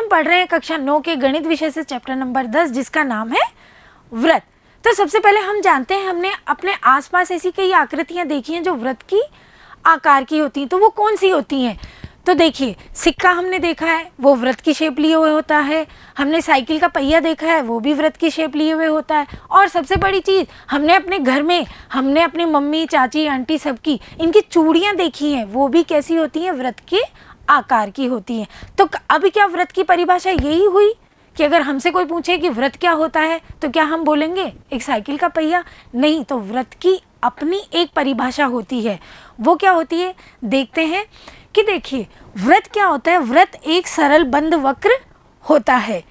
हम पढ़ रहे हैं कक्षा 9 के गणित विषय से चैप्टर नंबर 10, जिसका नाम है व्रत। तो सबसे पहले हम जानते हैं, हमने अपने आसपास ऐसी कई आकृतियां देखी हैं जो व्रत की आकार की होती हैं। तो वो कौन सी होती हैं? तो देखिए, सिक्का हमने देखा है, वो व्रत की शेप लिए हुए होता है। हमने साइकिल का पहिया देखा है, वो भी व्रत की शेप लिए हुए होता है। और सबसे बड़ी चीज़, हमने अपने घर में, हमने अपनी मम्मी, चाची, आंटी सबकी इनकी चूड़ियाँ देखी हैं, वो भी कैसी होती हैं? व्रत के आकार की होती हैं। तो अब क्या व्रत की परिभाषा यही हुई कि अगर हमसे कोई पूछे कि व्रत क्या होता है तो क्या हम बोलेंगे एक साइकिल का पहिया? नहीं, तो व्रत की अपनी एक परिभाषा होती है। वो क्या होती है देखते हैं कि देखिए, व्रत क्या होता है? व्रत एक सरल बंद वक्र होता है,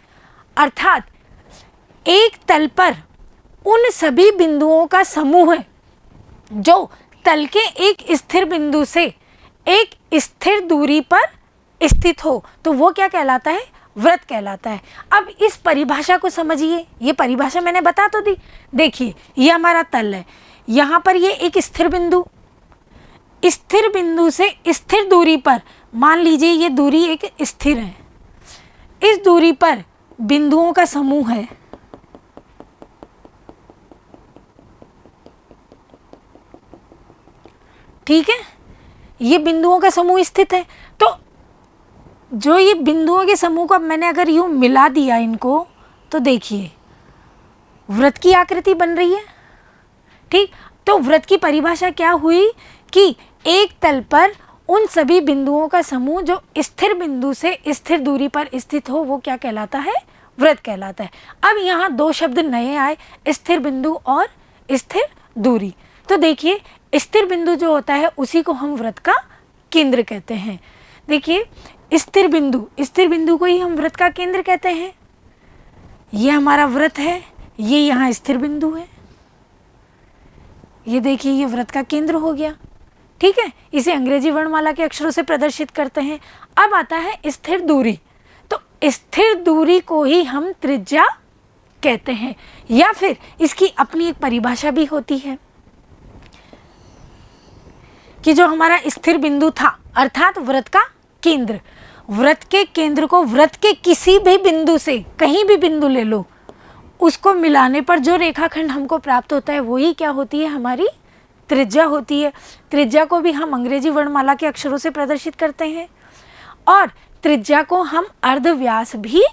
अर्थात एक तल पर उन सभी बिंदुओं का समूह है जो तल के एक स्थिर बिंदु से एक स्थिर दूरी पर स्थित हो, तो वो क्या कहलाता है? व्रत कहलाता है। अब इस परिभाषा को समझिए, ये परिभाषा मैंने बता तो दी। देखिए, ये हमारा तल है, यहाँ पर ये एक स्थिर बिंदु से स्थिर दूरी पर, मान लीजिए ये दूरी एक स्थिर है, इस दूरी पर बिंदुओं का समूह है। ठीक है, ये बिंदुओं का समूह स्थित है। तो जो ये बिंदुओं के समूह को मैंने अगर यूं मिला दिया इनको, तो देखिए व्रत की आकृति बन रही है। ठीक, तो व्रत की परिभाषा क्या हुई कि एक तल पर उन सभी बिंदुओं का समूह जो स्थिर बिंदु से स्थिर दूरी पर स्थित हो, वो क्या कहलाता है? व्रत कहलाता है। अब यहाँ दो शब्द नए आए, स्थिर बिंदु और स्थिर दूरी। तो देखिए, स्थिर बिंदु जो होता है उसी को हम व्रत का केंद्र कहते हैं। देखिए, स्थिर बिंदु को ही हम व्रत का केंद्र कहते हैं। ये हमारा व्रत है, ये यहाँ स्थिर बिंदु है, ये देखिए ये व्रत का केंद्र हो गया। ठीक है, इसे अंग्रेजी वर्णमाला के अक्षरों से प्रदर्शित करते हैं। अब आता है स्थिर दूरी। तो स्थिर दूरी को ही हम त्रिज्या कहते हैं, या फिर इसकी अपनी एक परिभाषा भी होती है कि जो हमारा स्थिर बिंदु था, अर्थात व्रत का केंद्र, व्रत के केंद्र को व्रत के किसी भी बिंदु से, कहीं भी बिंदु ले लो, उसको मिलाने पर जो रेखाखंड हमको प्राप्त होता है वही क्या होती है? हमारी त्रिज्या होती है। त्रिज्या को भी हम अंग्रेजी वर्णमाला के अक्षरों से प्रदर्शित करते हैं, और त्रिज्या को हम अर्धव्यास भी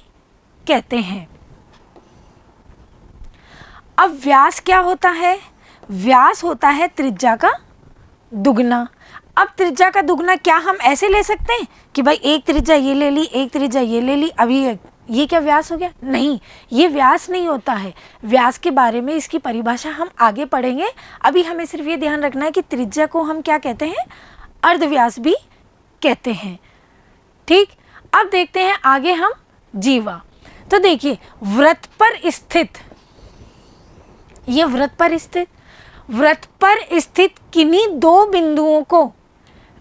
कहते हैं। अब व्यास क्या होता है? व्यास होता है त्रिज्या का दुगना। अब त्रिज्या का दुगना क्या हम ऐसे ले सकते हैं कि भाई एक त्रिज्या ये ले ली, एक त्रिज्या ये ले ली, अभी ये क्या व्यास हो गया? नहीं, ये व्यास नहीं होता है। व्यास के बारे में इसकी परिभाषा हम आगे पढ़ेंगे। अभी हमें सिर्फ ये ध्यान रखना है कि त्रिज्या को हम क्या कहते हैं? अर्धव्यास भी कहते हैं। ठीक, अब देखते हैं आगे हम जीवा। तो देखिए, व्रत पर स्थित, ये व्रत पर स्थित किन्हीं दो बिंदुओं को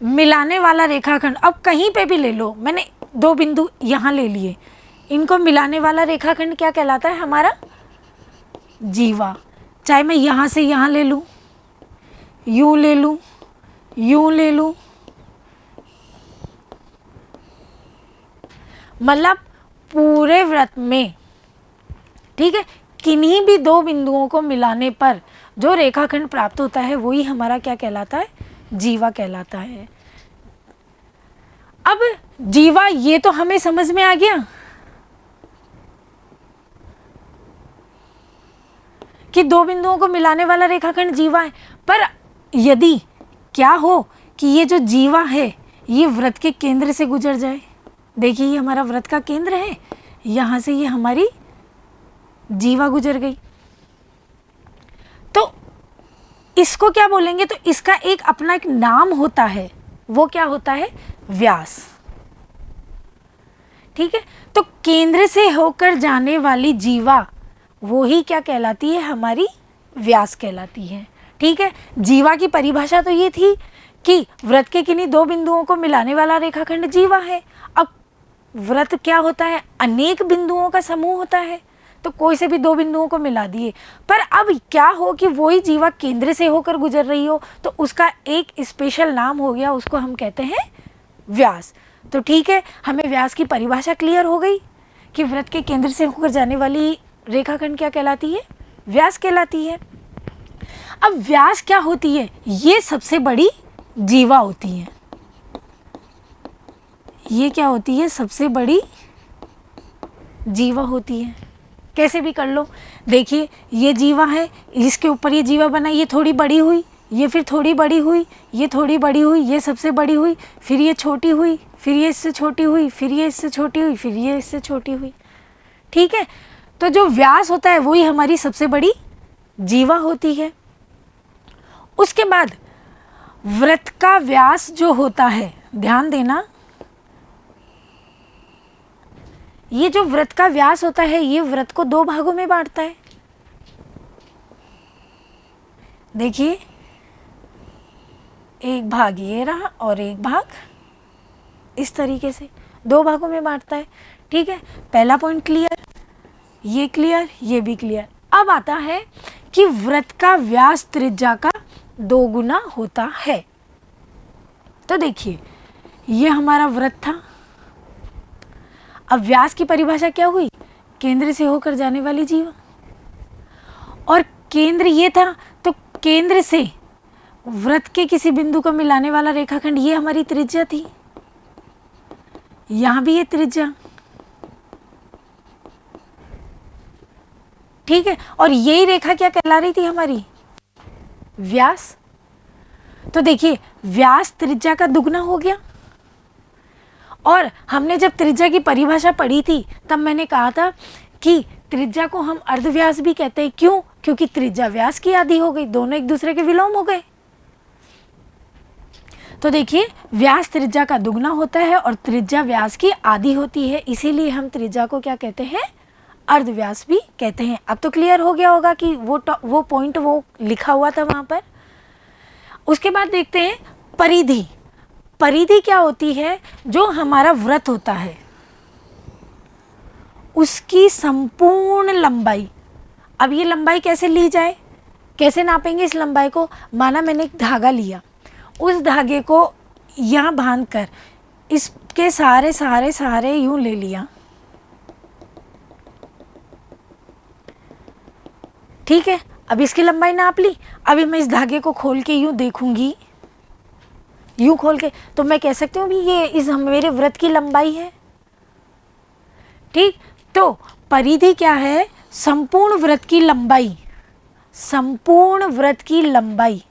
मिलाने वाला रेखाखंड। अब कहीं पे भी ले लो, मैंने दो बिंदु यहाँ ले लिए, इनको मिलाने वाला रेखाखंड क्या कहलाता है? हमारा जीवा। चाहे मैं यहाँ से यहाँ ले लूँ, यूँ ले लूँ, यूँ ले लूँ, मतलब पूरे व्रत में, ठीक है, किन्हीं भी दो बिंदुओं को मिलाने पर जो रेखाखंड प्राप्त होता है वही हमारा क्या कहलाता है? जीवा कहलाता है। अब जीवा ये तो हमें समझ में आ गया कि दो बिंदुओं को मिलाने वाला रेखाखंड जीवा है। पर यदि क्या हो कि ये जो जीवा है ये व्रत के केंद्र से गुजर जाए, देखिए ये हमारा व्रत का केंद्र है, यहाँ से ये हमारी जीवा गुजर गई, तो इसको क्या बोलेंगे? तो इसका एक अपना एक नाम होता है, वो क्या होता है? व्यास। ठीक है, तो केंद्र से होकर जाने वाली जीवा वो ही क्या कहलाती है? हमारी व्यास कहलाती है। ठीक है, जीवा की परिभाषा तो ये थी कि व्रत के किन्हीं दो बिंदुओं को मिलाने वाला रेखाखंड जीवा है। अब व्रत क्या होता है? अनेक बिंदुओं का समूह होता है, तो कोई से भी दो बिंदुओं को मिला दिए। पर अब क्या हो कि वही जीवा केंद्र से होकर गुजर रही हो, तो उसका एक स्पेशल नाम हो गया, उसको हम कहते हैं व्यास। तो ठीक है, हमें व्यास की परिभाषा क्लियर हो गई। कि व्रत के केंद्र से होकर जाने वाली रेखाखंड क्या कहलाती है? व्यास कहलाती है। अब व्यास क्या होती है? ये सबसे बड़ी जीवा होती है। ये क्या होती है? सबसे बड़ी जीवा होती है। कैसे भी कर लो, देखिए ये जीवा है, इसके ऊपर ये जीवा बना, ये थोड़ी बड़ी हुई, ये फिर थोड़ी बड़ी हुई, ये थोड़ी बड़ी हुई, ये सबसे बड़ी हुई, फिर ये छोटी हुई, फिर ये इससे छोटी हुई, फिर ये इससे छोटी हुई, फिर ये इससे छोटी हुई। ठीक है, तो जो व्यास होता है वही हमारी सबसे बड़ी जीवा होती है। उसके बाद व्रत का व्यास जो होता है, ध्यान देना, ये जो व्रत का व्यास होता है ये व्रत को दो भागों में बांटता है। देखिए, एक भाग ये रहा और एक भाग इस तरीके से दो भागों में बांटता है। ठीक है, पहला पॉइंट क्लियर, ये क्लियर, ये भी क्लियर। अब आता है कि व्रत का व्यास त्रिज्या का 2 गुना होता है। तो देखिए, ये हमारा व्रत था। अब व्यास की परिभाषा क्या हुई? केंद्र से होकर जाने वाली जीवा, और केंद्र ये था, तो केंद्र से व्रत के किसी बिंदु को मिलाने वाला रेखाखंड ये हमारी त्रिज्या थी। यहां भी ये त्रिज्या, ठीक है, और यही रेखा क्या कहला रही थी? हमारी व्यास। तो देखिए, व्यास त्रिज्या का दुगना हो गया। और हमने जब त्रिज्या की परिभाषा पढ़ी थी तब मैंने कहा था कि त्रिज्या को हम अर्धव्यास भी कहते हैं। क्यों? क्योंकि त्रिज्या व्यास की आधी हो गई, दोनों एक दूसरे के विलोम हो गए। तो देखिए, व्यास त्रिज्या का दुगना होता है और त्रिज्या व्यास की आधी होती है, इसीलिए हम त्रिज्या को क्या कहते हैं? अर्धव्यास भी कहते हैं। अब तो क्लियर हो गया होगा कि वो पॉइंट वो लिखा हुआ था वहां पर। उसके बाद देखते हैं परिधि। परिधि क्या होती है? जो हमारा व्रत होता है उसकी संपूर्ण लंबाई। अब ये लंबाई कैसे ली जाए, कैसे नापेंगे इस लंबाई को? माना मैंने एक धागा लिया, उस धागे को यहाँ बांध कर इसके सहारे यूं ले लिया। ठीक है, अब इसकी लंबाई नाप ली। अभी मैं इस धागे को खोल के यूं देखूंगी, यूं खोल के, तो मैं कह सकती हूँ भी ये इस मेरे व्रत की लंबाई है। ठीक, तो परिधि क्या है? संपूर्ण व्रत की लंबाई। संपूर्ण व्रत की लंबाई।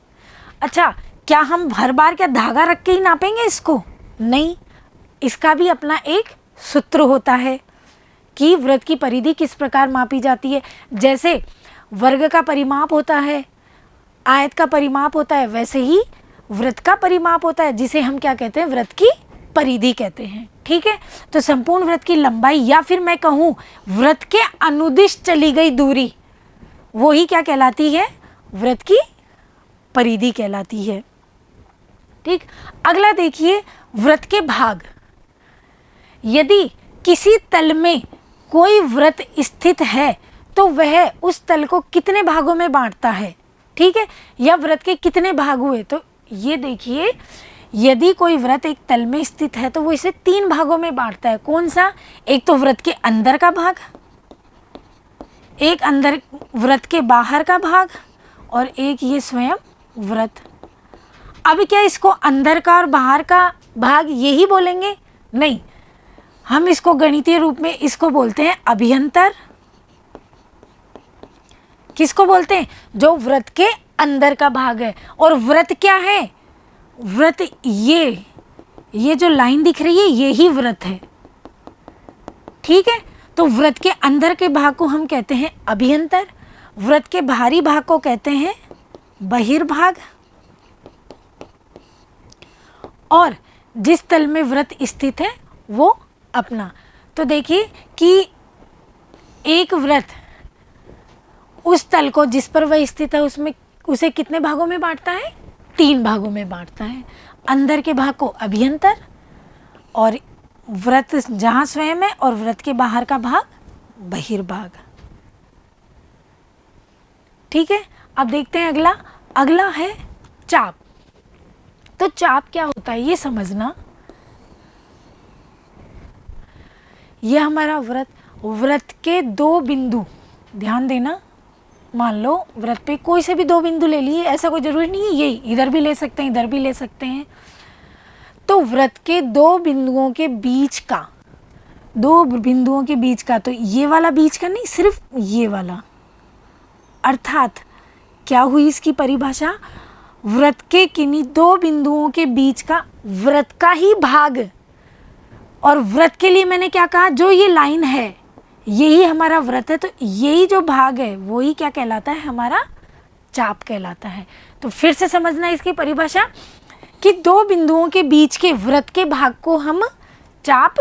अच्छा, क्या हम हर बार क्या धागा रख के ही नापेंगे इसको? नहीं, इसका भी अपना एक सूत्र होता है कि व्रत की परिधि किस प्रकार मापी जाती है। जैसे वर्ग का परिमाप होता है, आयत का परिमाप होता है, वैसे ही व्रत का परिमाप होता है, जिसे हम क्या कहते हैं? व्रत की परिधि कहते हैं। ठीक है, तो संपूर्ण व्रत की लंबाई, या फिर मैं कहूँ व्रत के अनुदिश चली गई दूरी, वो ही क्या कहलाती है? व्रत की परिधि कहलाती है। ठीक, अगला देखिए, व्रत के भाग। यदि किसी तल में कोई व्रत स्थित है तो वह उस तल को कितने भागों में बांटता है? ठीक है, या व्रत के कितने भाग हुए? तो ये देखिए, यदि कोई व्रत एक तल में स्थित है तो वो इसे 3 भागों में बांटता है। कौन सा? एक तो व्रत के अंदर का भाग, एक अंदर व्रत के बाहर का भाग, और एक ये स्वयं व्रत। अब क्या इसको अंदर का और बाहर का भाग यही बोलेंगे? नहीं, हम इसको गणितीय रूप में इसको बोलते हैं अभियंतर। किसको बोलते हैं? जो व्रत के अंदर का भाग है। और व्रत क्या है? व्रत ये जो लाइन दिख रही है यही व्रत है। ठीक है, तो व्रत के अंदर के भाग को हम कहते हैं अभियंतर, व्रत के बाहरी भाग को कहते हैं बहिर्भाग, और जिस तल में व्रत स्थित है वो अपना। तो देखिए कि एक व्रत उस तल को जिस पर वह स्थित है उसमें उसे कितने भागों में बांटता है? 3 भागों में बांटता है। अंदर के भाग को अभियंतर, और व्रत जहाँ स्वयं है, और व्रत के बाहर का भाग बहिर्भाग। ठीक है, अब देखते हैं अगला। अगला है चाप। तो चाप क्या होता है ये समझना। यह हमारा व्रत, व्रत के दो बिंदु, ध्यान देना, मान लो व्रत पे कोई से भी दो बिंदु ले लिए, ऐसा कोई जरूरी नहीं है यही, इधर भी ले सकते हैं इधर भी ले सकते हैं। तो व्रत के दो बिंदुओं के बीच का, दो बिंदुओं के बीच का, तो ये वाला बीच का नहीं, सिर्फ ये वाला, अर्थात क्या हुई इसकी परिभाषा, व्रत के किन्हीं दो बिंदुओं के बीच का व्रत का ही भाग। और व्रत के लिए मैंने क्या कहा, जो ये लाइन है यही हमारा व्रत है, तो यही जो भाग है वही क्या कहलाता है, हमारा चाप कहलाता है। तो फिर से समझना इसकी परिभाषा कि दो बिंदुओं के बीच के व्रत के भाग को हम चाप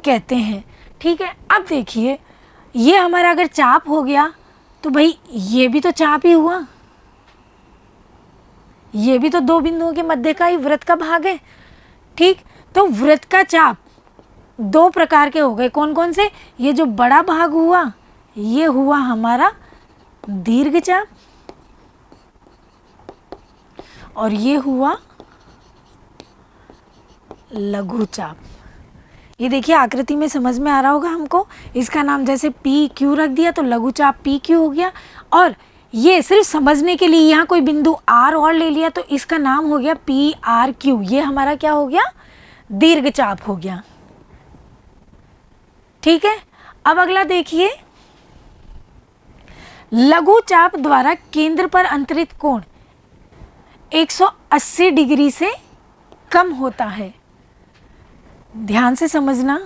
कहते हैं। ठीक है, अब देखिए ये हमारा अगर चाप हो गया तो भाई ये भी तो चाप ही हुआ, ये भी तो दो बिंदुओं के मध्य का ही व्रत का भाग है। ठीक, तो व्रत का चाप दो प्रकार के हो गए, कौन कौन से, ये जो बड़ा भाग हुआ ये हुआ हमारा दीर्घ चाप, और ये हुआ लघु चाप। ये देखिए आकृति में समझ में आ रहा होगा हमको, इसका नाम जैसे पी क्यू रख दिया तो लघु चाप पी क्यू हो गया, और ये सिर्फ समझने के लिए यहाँ कोई बिंदु आर और ले लिया तो इसका नाम हो गया पी आर क्यू, ये हमारा क्या हो गया, दीर्घ चाप हो गया। ठीक है, अब अगला देखिए, लघु चाप द्वारा केंद्र पर अंतरित कोण 180 डिग्री से कम होता है। ध्यान से समझना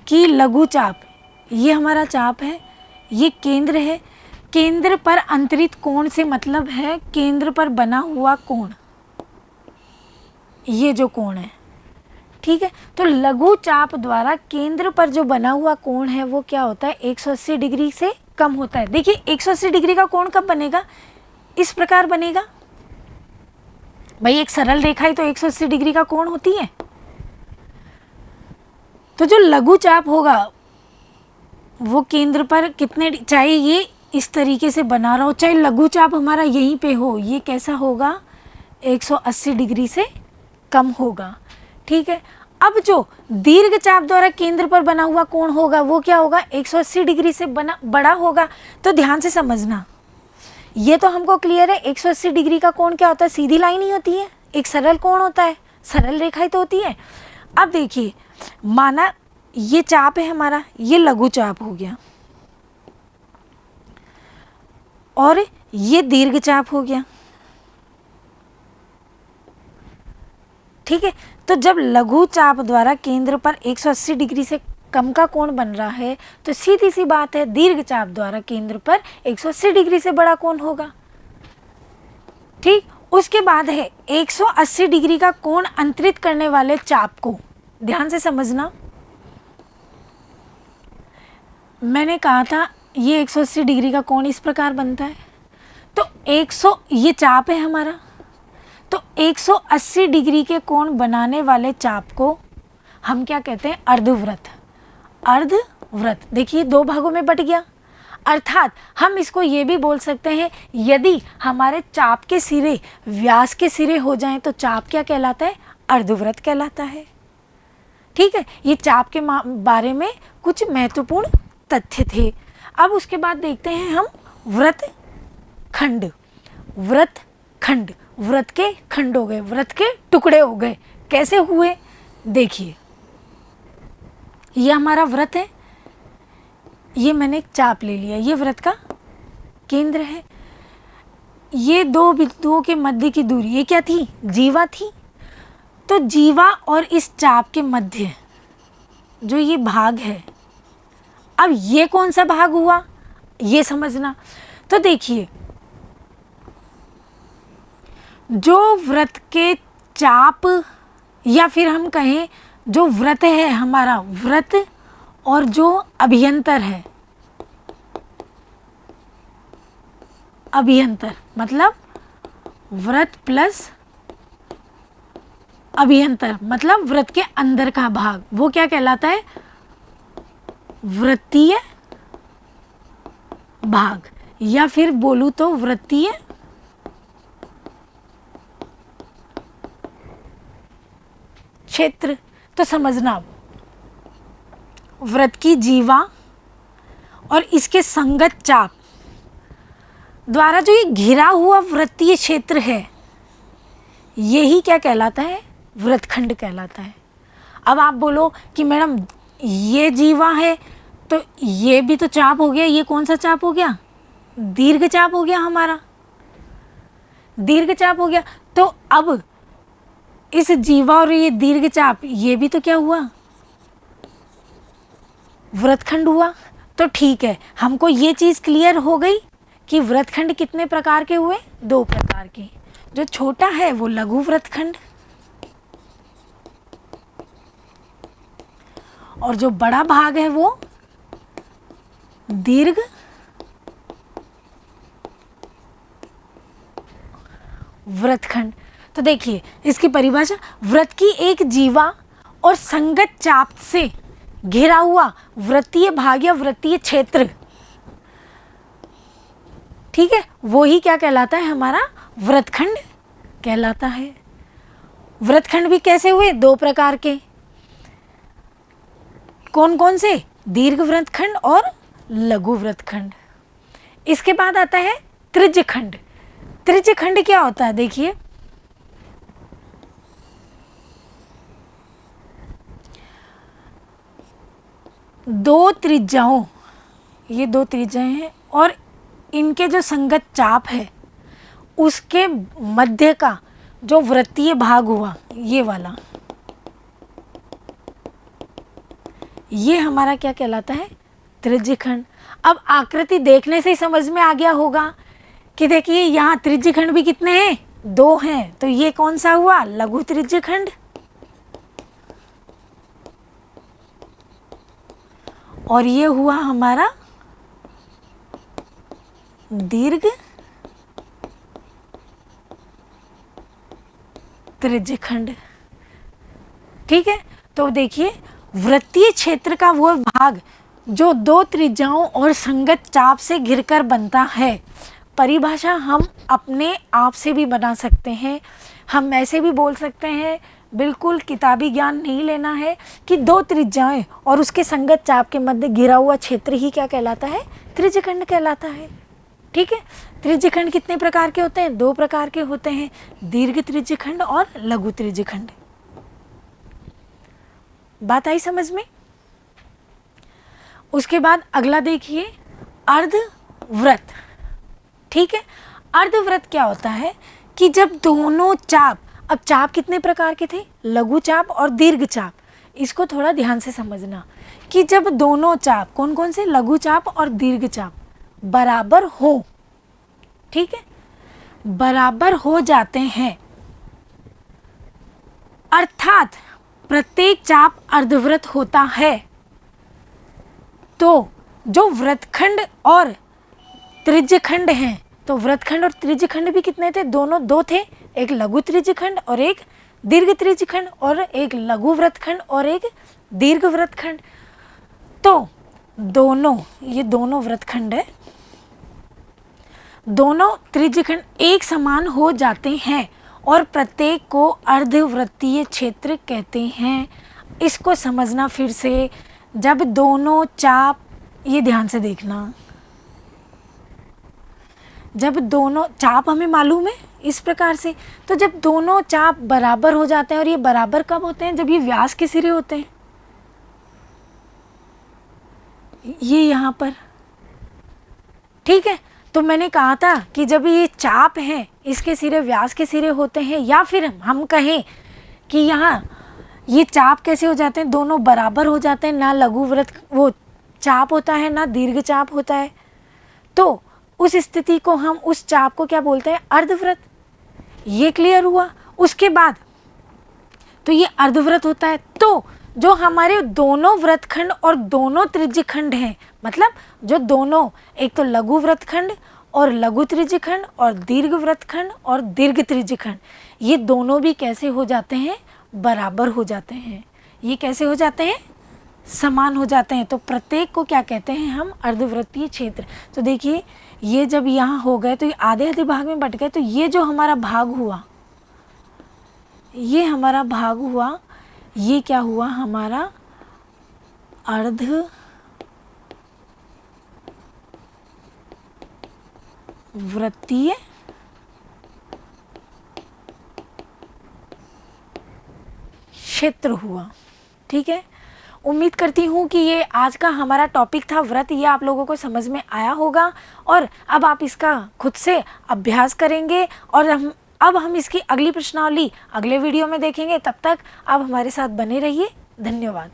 कि लघु चाप, ये हमारा चाप है, ये केंद्र है, केंद्र पर अंतरित कोण से मतलब है केंद्र पर बना हुआ कोण, ये जो कोण है। ठीक है, तो लघु चाप द्वारा केंद्र पर जो बना हुआ कोण है वो क्या होता है, 180 डिग्री से कम होता है। देखिए 180 डिग्री का कोण कब बनेगा, इस प्रकार बनेगा, भाई एक सरल रेखा ही तो 180 डिग्री का कोण होती है। तो जो लघु चाप होगा वो केंद्र पर कितने, चाहे ये इस तरीके से बना रहा हो, चाहे लघु चाप हमारा यहीं पे हो, ये कैसा होगा, 180 डिग्री से कम होगा। ठीक है, अब जो दीर्घ चाप द्वारा केंद्र पर बना हुआ कोण होगा वो क्या होगा, 180 डिग्री से बड़ा होगा। तो ध्यान से समझना, ये तो हमको क्लियर है, 180 डिग्री का कोण क्या होता है, सीधी लाइन ही होती है, एक सरल कोण होता है, सरल रेखा ही तो होती है। अब देखिए, माना ये चाप है हमारा, ये लघु चाप हो गया और ये दीर्घ चाप हो गया। ठीक है, तो जब लघु चाप द्वारा केंद्र पर 180 डिग्री से कम का कोण बन रहा है तो सीधी सी बात है दीर्घ चाप द्वारा केंद्र पर 180 डिग्री से बड़ा कोण होगा। ठीक, उसके बाद है 180 डिग्री का कोण अंतरित करने वाले चाप को, ध्यान से समझना, मैंने कहा था ये 180 डिग्री का कोण इस प्रकार बनता है, तो 100 ये चाप है हमारा, तो 180 डिग्री के कोण बनाने वाले चाप को हम क्या कहते हैं, अर्धव्रत। अर्धव्रत देखिए दो भागों में बट गया, अर्थात हम इसको ये भी बोल सकते हैं, यदि हमारे चाप के सिरे व्यास के सिरे हो जाएं तो चाप क्या कहलाता है, अर्धव्रत कहलाता है। ठीक है, ये चाप के बारे में कुछ महत्वपूर्ण तथ्य थे। अब उसके बाद देखते हैं हम व्रत खंड। व्रत खंड, व्रत के खंड हो गए, व्रत के टुकड़े हो गए, कैसे हुए देखिए, ये हमारा व्रत है, ये मैंने एक चाप ले लिया, ये व्रत का केंद्र है, ये दो बिंदुओं के मध्य की दूरी ये क्या थी, जीवा थी, तो जीवा और इस चाप के मध्य जो ये भाग है, अब ये कौन सा भाग हुआ ये समझना। तो देखिए जो व्रत के चाप या फिर हम कहें जो व्रत है हमारा, व्रत और जो अभियंतर है, अभियंतर मतलब व्रत प्लस अभियंतर मतलब व्रत के अंदर का भाग, वो क्या कहलाता है, वृत्तीय भाग, या फिर बोलूं तो वृत्तीय क्षेत्र। तो समझना वृत्त की जीवा और इसके संगत चाप द्वारा जो ये घिरा हुआ वृत्तीय क्षेत्र है, यही क्या कहलाता है? वृत्तखंड कहलाता है। अब आप बोलो कि मैडम ये जीवा है तो ये भी तो चाप हो गया, ये कौन सा चाप हो गया? दीर्घ चाप हो गया हमारा, दीर्घ चाप हो गया। तो अब इस जीवा और ये दीर्घ चाप, ये भी तो क्या हुआ? वृत्तखंड हुआ। तो ठीक है, हमको ये चीज़ क्लियर हो गई कि वृत्तखंड कितने प्रकार के हुए? 2 प्रकार के। जो छोटा है वो लघु वृत्तखंड, और जो बड़ा भाग है वो दीर्घ वृत्तखंड। तो देखिए इसकी परिभाषा, वृत्त की एक जीवा और संगत चाप से घिरा हुआ वृत्तीय भाग या वृत्तीय क्षेत्र, ठीक है, वो ही क्या कहलाता है? हमारा वृत्तखंड कहलाता है। वृत्तखंड भी कैसे हुए? 2 प्रकार के। कौन कौन से? दीर्घ वृत्तखंड और लघु वृत्तखंड। इसके बाद आता है त्रिज्यखंड। त्रिज्यखंड क्या होता है? देखिए, दो त्रिज्याओं, ये 2 त्रिज्याएं हैं और इनके जो संगत चाप है उसके मध्य का जो वृत्तीय भाग हुआ, ये वाला, ये हमारा क्या कहलाता है? त्रिज्यखंड। अब आकृति देखने से ही समझ में आ गया होगा कि देखिए यहाँ त्रिज्यखंड भी कितने हैं? 2 हैं। तो ये कौन सा हुआ? लघु त्रिज्यखंड। और ये हुआ हमारा दीर्घ त्रिज्यखंड। ठीक है, तो देखिए वृत्तीय क्षेत्र का वो भाग जो 2 त्रिज्याओं और संगत चाप से घिरकर बनता है, परिभाषा हम अपने आप से भी बना सकते हैं। हम ऐसे भी बोल सकते हैं, बिल्कुल किताबी ज्ञान नहीं लेना है, कि 2 त्रिज्याएं और उसके संगत चाप के मध्य घिरा हुआ क्षेत्र ही क्या कहलाता है? त्रिज्यखंड कहलाता है। ठीक है, त्रिज्यखंड कितने प्रकार के होते हैं? 2 प्रकार के होते हैं, दीर्घ त्रिज्यखंड और लघु त्रिज्यखंड। बात आई समझ में? उसके बाद अगला देखिए, अर्धवृत्त। ठीक है, अर्धवृत्त क्या होता है कि जब दोनों चाप, अब चाप कितने प्रकार के थे? लघु चाप और दीर्घ चाप। इसको थोड़ा ध्यान से समझना कि जब दोनों चाप, कौन कौन से? लघु चाप और दीर्घ चाप, बराबर हो, ठीक है, बराबर हो जाते हैं, अर्थात प्रत्येक चाप अर्धवृत्त होता है, तो जो वृत्तखंड और त्रिज्यखंड हैं, तो वृत्तखंड और त्रिज्यखंड भी कितने थे? दोनों 2 थे, एक लघु त्रिज्यखंड और एक दीर्घ त्रिज्यखंड, और एक लघु वृत्तखंड और एक दीर्घ वृत्तखंड। तो दोनों, ये दोनों वृत्तखंड है, दोनों त्रिज्यखंड एक समान हो जाते हैं और प्रत्येक को अर्धवृत्तीय क्षेत्र कहते हैं। इसको समझना फिर से, जब दोनों चाप, ये ध्यान से देखना, जब दोनों चाप हमें मालूम है इस प्रकार से, तो जब दोनों चाप बराबर हो जाते हैं, और ये बराबर कब होते हैं? जब ये व्यास के सिरे होते हैं, ये यहाँ पर। ठीक है, तो मैंने कहा था कि जब ये चाप हैं, इसके सिरे व्यास के सिरे होते हैं, या फिर हम कहें कि यहाँ ये चाप कैसे हो जाते हैं? दोनों बराबर हो जाते हैं, ना लघु वृत्त वो चाप होता है ना दीर्घ चाप होता है, तो उस स्थिति को हम उस चाप को क्या बोलते हैं? अर्धवृत्त। ये क्लियर हुआ। उसके बाद तो ये अर्धवृत्त होता है। तो जो हमारे दोनों वृत्तखंड और दोनों त्रिज्यखंड हैं, मतलब जो दोनों, एक तो लघु वृत्तखंड और लघु त्रिज्यखंड और दीर्घ वृत्तखंड और दीर्घ त्रिज्यखंड, ये दोनों भी कैसे हो जाते हैं? बराबर हो जाते हैं। ये कैसे हो जाते हैं? समान हो जाते हैं। तो प्रत्येक को क्या कहते हैं हम? अर्धवृत्तीय क्षेत्र। तो देखिए ये जब यहाँ हो गए तो ये आधे आधे भाग में बट गए, तो ये जो हमारा भाग हुआ, ये हमारा भाग हुआ, ये क्या हुआ? हमारा अर्ध वृत्तीय क्षेत्र हुआ। ठीक है, उम्मीद करती हूँ कि ये आज का हमारा टॉपिक था व्रत, ये आप लोगों को समझ में आया होगा और अब आप इसका खुद से अभ्यास करेंगे और अब हम इसकी अगली प्रश्नावली अगले वीडियो में देखेंगे। तब तक आप हमारे साथ बने रहिए। धन्यवाद।